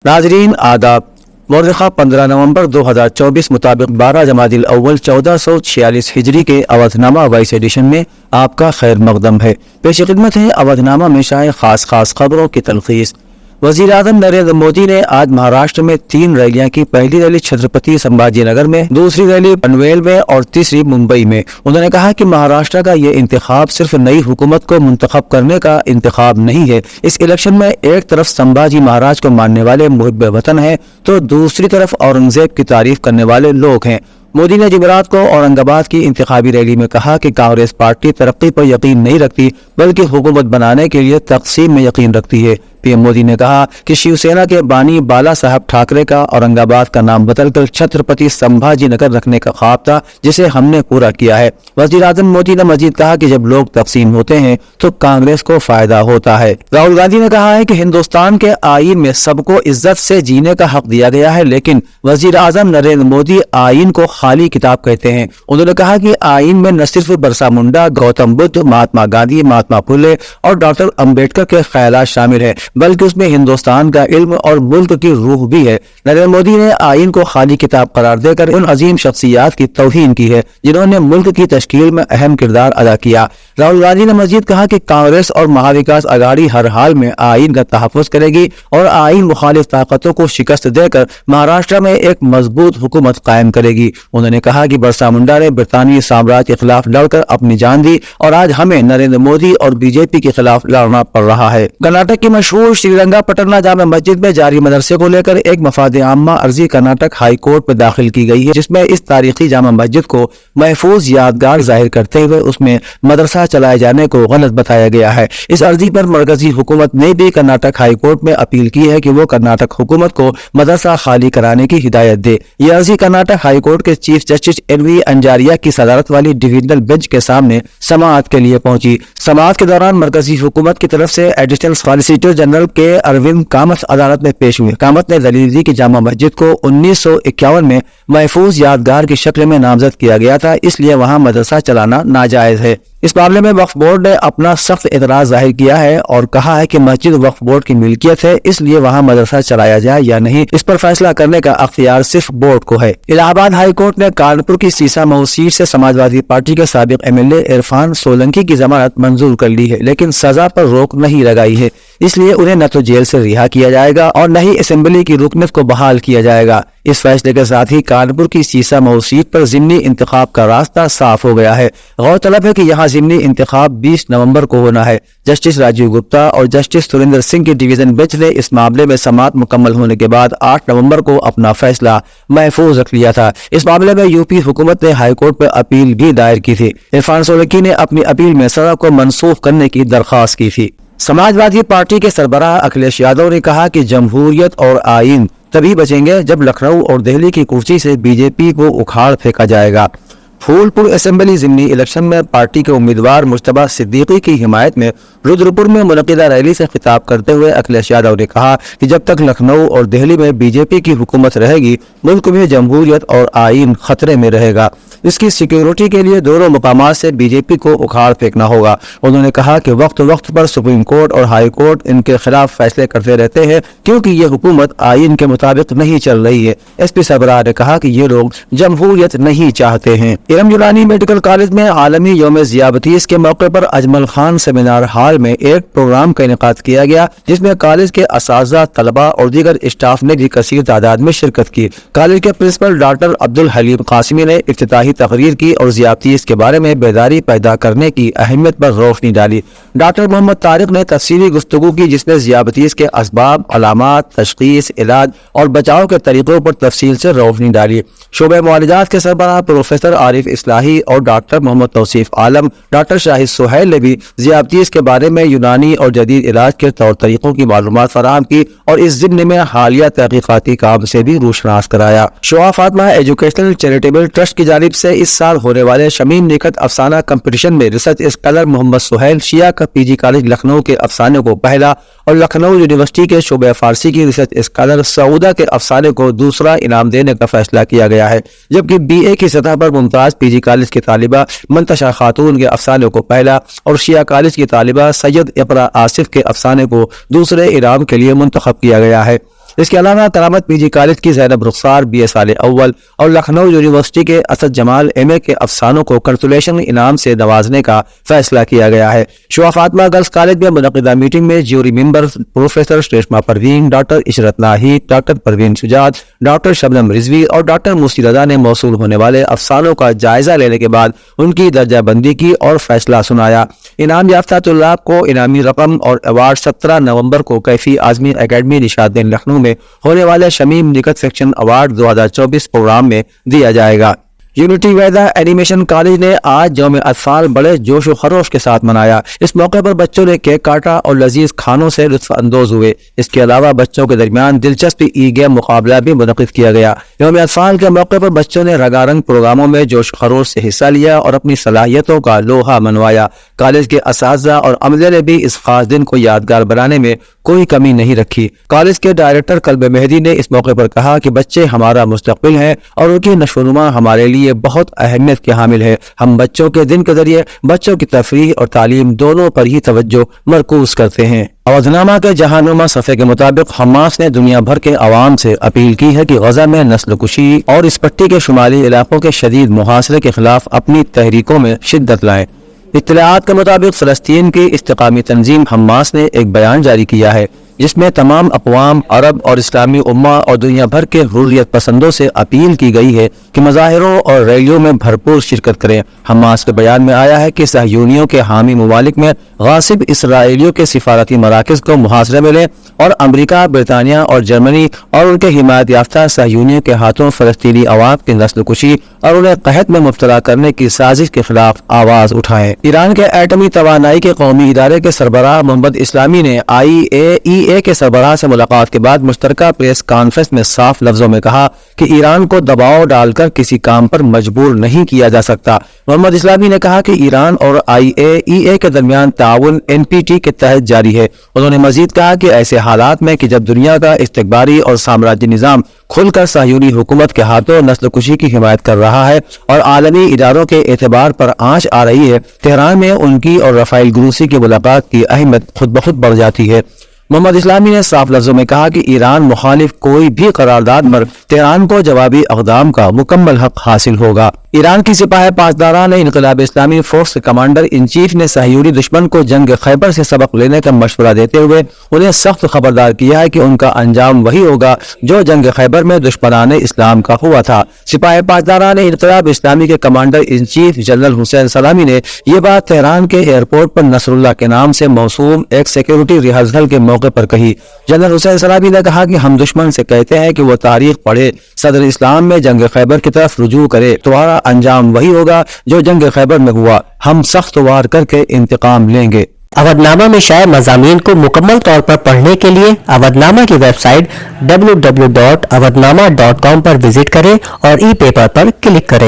नाजरीन आदाब। मुर्रिखा 15 नवंबर 2024 मुताबिक 12 जमादिल अव्वल 1446 हिजरी के अवधनामा वाइस एडिशन में आपका खैर मकदम है। पेश खिदमत है अवधनामा में शाये खास खबरों की तलखीस। वज़ीर आज़म नरेंद्र मोदी ने आज महाराष्ट्र में 3 रैलियां की। पहली रैली छत्रपति संभाजी नगर में, दूसरी रैली पनवेल में और तीसरी मुंबई में। उन्होंने कहा कि महाराष्ट्र का ये इंतखाब सिर्फ नई हुकूमत को मुंतखब करने का इंतखाब नहीं है। इस इलेक्शन में एक तरफ संभाजी महाराज को मानने वाले मुहिब्ब वतन हैं तो दूसरी तरफ औरंगजेब की तारीफ करने वाले लोग हैं। मोदी ने जुमेरात को औरंगाबाद की इंतखाबी रैली में कहा कि कांग्रेस पार्टी तरक्की पर यकीन नहीं रखती बल्कि हुकूमत बनाने के लिए तक़सीम में यकीन रखती है। पीएम मोदी ने कहा कि शिवसेना के बानी बाला साहब ठाकरे का औरंगाबाद का नाम बदलकर छत्रपति संभाजी नगर रखने का ख्वाब था जिसे हमने पूरा किया है। वज़ीर आज़म मोदी ने मजीद कहा कि जब लोग तक़सीम होते हैं तो कांग्रेस को फायदा होता है। राहुल गांधी ने कहा है कि हिंदुस्तान के आईन में सबको इज्जत से जीने का हक दिया गया है, लेकिन वज़ीर आज़म नरेंद्र मोदी आईन को खाली किताब कहते हैं। उन्होंने कहा कि आईन में न सिर्फ बिरसा मुंडा, गौतम बुद्ध, महात्मा गांधी, महात्मा फुले और डॉक्टर अम्बेडकर के ख्यालात शामिल है बल्कि उसमें हिंदुस्तान का इल्म और मुल्क की रूह भी है। नरेंद्र मोदी ने आईन को खाली किताब करार देकर उन अजीम शख्सियात की तौहीन की है जिन्होंने मुल्क की तश्कील में अहम किरदार अदा किया। राहुल गांधी ने मजीद कहा कि कांग्रेस और महाविकास आघाड़ी हर हाल में आईन का तहफ़्फ़ुज़ करेगी और आईन मुखालिफ ताकतों को शिकस्त देकर महाराष्ट्र में एक मजबूत हुकूमत कायम करेगी। उन्होंने कहा कि बिरसा मुंडा ने बरतानवी साम्राज्य के खिलाफ लड़कर अपनी जान दी और आज हमें नरेंद्र मोदी और बीजेपी के खिलाफ लड़ना पड़ रहा है। कर्नाटक की मशहूर श्रीरंगापट्टनम जामा मस्जिद में जारी मदरसे को लेकर एक मफाद आम्मा अर्जी कर्नाटक हाई कोर्ट में दाखिल की गई है, जिसमें इस तारीखी जामा मस्जिद को महफूज यादगार जाहिर करते हुए उसमें मदरसा चलाए जाने को गलत बताया गया है। इस अर्जी पर मरकजी हुकूमत ने भी कर्नाटक हाई कोर्ट में अपील की है कि वो कर्नाटक हुकूमत को मदरसा खाली कराने की हिदायत दे। यह अर्जी कर्नाटक हाई कोर्ट के चीफ जस्टिस एनवी अंजारिया की सदारत वाली डिविजनल बेंच के सामने समाअत के लिए पहुंची। समाअत के दौरान मरकजी हुकूमत की तरफ से एडिशनल सॉलिसिटर जनरल के अरविंद कामत अदालत में पेश हुए। कामत ने दलील दी कि जामा मस्जिद को 1951 में महफूज यादगार की शक्ल में नामजद किया गया था, इसलिए वहां मदरसा चलाना नाजायज है। इस मामले में वक्फ बोर्ड ने अपना सख्त एतराज जाहिर किया है और कहा है कि मस्जिद वक्फ बोर्ड की मिल्कियत है, इसलिए वहां मदरसा चलाया जाए या नहीं इस पर फैसला करने का अख्तियार सिर्फ बोर्ड को है। इलाहाबाद हाई कोर्ट ने कानपुर की सीसा मऊ सीट से समाजवादी पार्टी के साबिक एमएलए इरफान सोलंकी की जमानत मंजूर कर ली है, लेकिन सजा पर रोक नहीं लगाई है, इसलिए उन्हें न तो जेल से रिहा किया जाएगा और न ही असेंबली की रुकनीत को बहाल किया जाएगा। इस फैसले के साथ ही कानपुर की सीसा मऊ सीट पर जिमनी इंतखाब का रास्ता साफ हो गया है। गौरतलब है कि यहाँ जिमनी इंतखाब 20 नवंबर को होना है। जस्टिस राजीव गुप्ता और जस्टिस सुरेंद्र सिंह की डिवीजन बेंच ने इस मामले में समाअत मुकम्मल होने के बाद 8 नवंबर को अपना फैसला महफूज रख लिया था। इस मामले में यूपी हुकूमत ने हाईकोर्ट में अपील भी दायर की थी। इरफान सोलंकी ने अपनी अपील में सजा को मनसूख करने की दरख्वास्त की थी। समाजवादी पार्टी के सरबराह अखिलेश यादव ने कहा कि जमहूरियत और आईन तभी बचेंगे जब लखनऊ और दिल्ली की कुर्सी से बीजेपी को उखाड़ फेंका जाएगा। फूलपुर असेंबली जिमनी इलेक्शन में पार्टी के उम्मीदवार मुश्तबा सिद्दीकी की हिमायत में रुद्रपुर में मुनक़िदा रैली से खिताब करते हुए अखिलेश यादव ने कहा कि जब तक लखनऊ और दिल्ली में बीजेपी की हुकूमत रहेगी मुल्क में जमहूरियत और आईन खतरे में रहेगा। इसकी सिक्योरिटी के लिए दोनों मकामात से बीजेपी को उखाड़ फेंकना होगा। उन्होंने कहा कि वक्त वक्त पर सुप्रीम कोर्ट और हाई कोर्ट इनके खिलाफ फैसले करते रहते हैं क्योंकि ये हुकूमत आईन के मुताबिक नहीं चल रही है। एसपी सरबराह ने कहा कि ये लोग जमहूरियत नहीं चाहते हैं। इरम जुलानी मेडिकल कॉलेज में आलमी यौम ज़ियाबतीस के मौके पर अजमल खान सेमिनार हॉल में एक प्रोग्राम का इनेकाद किया गया, जिसमें कॉलेज के असातिज़ा, तलबा और दीगर स्टाफ ने भी कसीर तादाद में शिरकत की। कॉलेज के प्रिंसिपल डॉक्टर अब्दुल हलीम कासिमी ने इफ्तिताही तकरीर की और ज़ियाबतीस के बारे में बेदारी पैदा करने की अहमियत पर रोशनी डाली। डॉक्टर मोहम्मद तारिक ने तफसीली गुफ्तगू की, जिसमें ज़ियाबतीस के असबाब, अलामात, तशखीस, इलाज और बचाव के तरीकों पर तफसील से रोशनी डाली। शोबे मुआलजात के सरबराह प्रोफेसर आरिफ इस्लाही और डॉक्टर मोहम्मद तौसीफ आलम, डॉक्टर शाहिद सुहैल ने भी ज़ियाबतीस के बारे में यूनानी और जदीद इलाज के तौर तरीकों की मालूमात फराहम की और इस ज़िम्न में हालिया तहकीकाती काम से भी रूशनास कराया। शोआ फातिमा एजुकेशनल चैरिटेबल ट्रस्ट की जानिब से इस साल होने वाले शमीम निकट अफसाना कंपटीशन में रिसर्च स्कॉलर मोहम्मद सुहैल शिया का पीजी कॉलेज लखनऊ के अफसाने को पहला और लखनऊ यूनिवर्सिटी के शोबे फारसी की रिसर्च स्कॉलर सऊदा के अफसाने को दूसरा इनाम देने का फैसला किया गया है, जबकि बीए की सतह पर मुमताज पीजी कॉलेज की तालिबा मंतशा खातून के अफसाने को पहला और शिया कॉलेज की तालिबा सैयद इकरा आसिफ के अफसाने को दूसरे इनाम के लिए मुंतखब किया गया है। اس کے علاوہ کرامت پی جی کالج کی زینب رخسار BA سال اول اور لکھنؤ یونیورسٹی کے اسد جمال MA کے افسانوں کو کنگریچولیشن انعام سے نوازنے کا فیصلہ کیا گیا ہے۔ شعا فاطمہ گرلز کالج میں منعقدہ میٹنگ میں جیوری ممبر پروفیسر ریشما پروین، ڈاکٹر عشرت ناہید، ڈاکٹر پروین شجاعت، ڈاکٹر شبنم رضوی اور ڈاکٹر موسی رضا نے موصول ہونے والے افسانوں کا جائزہ لینے کے بعد ان کی درجہ بندی کی اور فیصلہ سنایا۔ انعام یافتہ طلاب کو انعامی رقم اور ایوارڈ 17 نومبر کو کیفی اعظمی اکیڈمی نشاطدین لکھنؤ میں ہونے والے شمیم نکت فکشن ایوارڈ 2024 پروگرام میں دیا جائے گا۔ یونٹی ویدا اینیمیشن کالج نے آج یوم اطفال بڑے جوش و خروش کے ساتھ منایا۔ اس موقع پر بچوں نے کیک کاٹا اور لذیذ کھانوں سے لطف اندوز ہوئے۔ اس کے علاوہ بچوں کے درمیان دلچسپ ای گیم مقابلہ بھی منعقد کیا گیا۔ یوم اطفال کے موقع پر بچوں نے رنگارنگ پروگراموں میں جوش و خروش سے حصہ لیا اور اپنی صلاحیتوں کا لوہا منوایا۔ کالج کے اساتذہ اور عملے نے بھی اس خاص دن کو یادگار بنانے میں کوئی کمی نہیں رکھی۔ کالج کے ڈائریکٹر کلب مہدی نے اس موقع پر کہا کہ بچے ہمارا مستقبل ہیں اور ان کی نشو و نما ہمارے لیے بہت اہمیت کے حامل ہے۔ ہم بچوں کے دن کے ذریعے بچوں کی تفریح اور تعلیم دونوں پر ہی توجہ مرکوز کرتے ہیں۔ اودھنامہ کے جہاننما صفحے کے مطابق حماس نے دنیا بھر کے عوام سے اپیل کی ہے کہ غزہ میں نسل کشی اور اس پٹی کے شمالی علاقوں کے شدید محاصرے کے خلاف اپنی تحریکوں میں شدت لائیں۔ اطلاعات کے مطابق فلسطین کی استقامی تنظیم حماس نے ایک بیان جاری کیا ہے جس میں تمام اقوام، عرب اور اسلامی امہ اور دنیا بھر کے حریت پسندوں سے اپیل کی گئی ہے کہ مظاہروں اور ریلیوں میں بھرپور شرکت کریں۔ حماس کے بیان میں آیا ہے کہ صہیونیوں کے حامی ممالک میں غاصب اسرائیلیوں کے سفارتی مراکز کو محاصرے میں لیں اور امریکہ، برطانیہ اور جرمنی اور ان کے حمایت یافتہ صہیونیوں کے ہاتھوں فلسطینی عوام کی نسل کشی اور انہیں قحط میں مبتلا کرنے کی سازش کے خلاف آواز اٹھائیں۔ ایران کے ایٹمی توانائی کے قومی ادارے کے سربراہ محمد اسلامی نے IAEA کے سربراہ سے ملاقات کے بعد مشترکہ پریس کانفرنس میں صاف لفظوں میں کہا کہ ایران کو دباؤ ڈال کر کسی کام پر مجبور نہیں کیا جا سکتا۔ محمد اسلامی نے کہا کہ ایران اور IAEA کے درمیان تعاون NPT کے تحت جاری ہے۔ انہوں نے مزید کہا کہ ایسے حالات میں کہ جب دنیا کا استکباری اور سامراجی نظام کھل کر صہیونی حکومت کے ہاتھوں نسل کشی کی حمایت کر رہا ہے اور عالمی اداروں کے اعتبار پر آنچ آ رہی ہے، تہران میں ان کی اور رافائل گروسی کی ملاقات کی اہمیت خود بخود بڑھ جاتی ہے۔ محمد اسلامی نے صاف لفظوں میں کہا کہ ایران مخالف کوئی بھی قرارداد پر تہران کو جوابی اقدام کا مکمل حق حاصل ہوگا۔ ایران کی سپاہ پاسداران انقلاب اسلامی فورس کمانڈر ان چیف نے صہیونی دشمن کو جنگ خیبر سے سبق لینے کا مشورہ دیتے ہوئے انہیں سخت خبردار کیا ہے کہ ان کا انجام وہی ہوگا جو جنگ خیبر میں دشمنان اسلام کا ہوا تھا۔ سپاہ پاسداران انقلاب اسلامی کے کمانڈر ان چیف جنرل حسین سلامی نے یہ بات تہران کے ایئرپورٹ پر نصر اللہ کے نام سے موسوم ایک سیکیورٹی ریہرسل کے موقع پر کہی۔ جنرل حسین سلامی نے کہا کہ ہم دشمن سے کہتے ہیں کہ وہ تاریخ پڑھے، صدر اسلام میں جنگ خیبر کی طرف رجوع کرے، تمہارا انجام وہی ہوگا جو جنگ خیبر میں ہوا، ہم سخت وار کر کے انتقام لیں گے۔ اودھنامہ میں شائع مضامین کو مکمل طور پر پڑھنے کے لیے اودھنامہ کی ویب سائٹ www.awadhnama.com پر وزٹ کریں اور ای پیپر پر کلک کریں۔